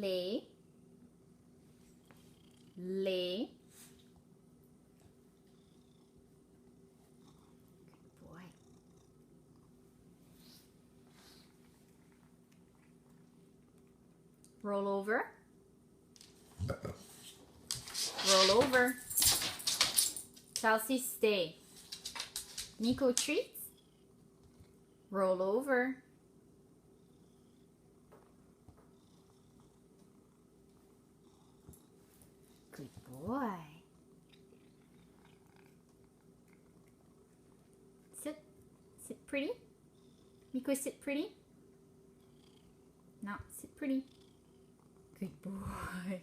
lay, lay. Good boy. Roll over. Roll over. Chelsea, stay. Nico, treats. Roll over. Good boy. Sit. Sit pretty. Nico, sit pretty. No, sit pretty. Good boy.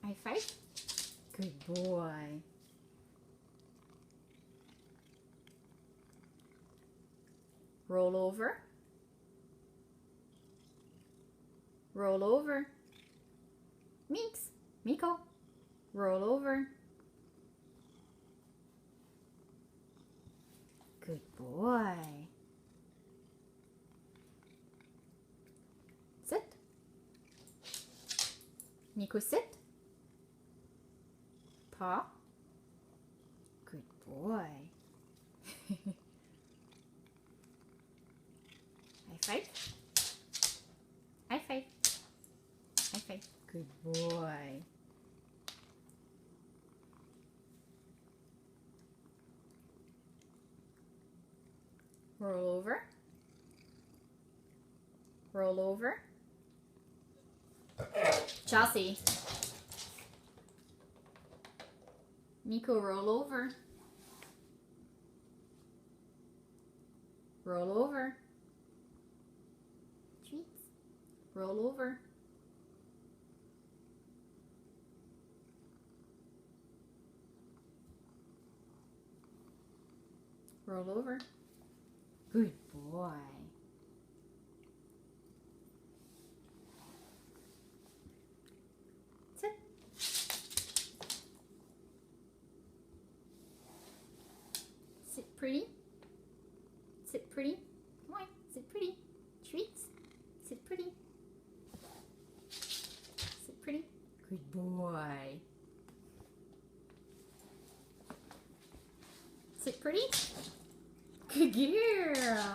High five. Good boy. Roll over. Roll over. Meeks. Miko. Roll over. Good boy. Sit. Nico, sit. Paw. Good boy. High five. High five. High five. Good boy. Roll over. Roll over. Chelsea. Nico, roll over. Roll over. Treats. Roll over. Roll over. Good boy. Sit. Sit pretty. Sit pretty. Come on, sit pretty. Treats. Sit pretty. Sit pretty. Good boy. Sit pretty. Good girl.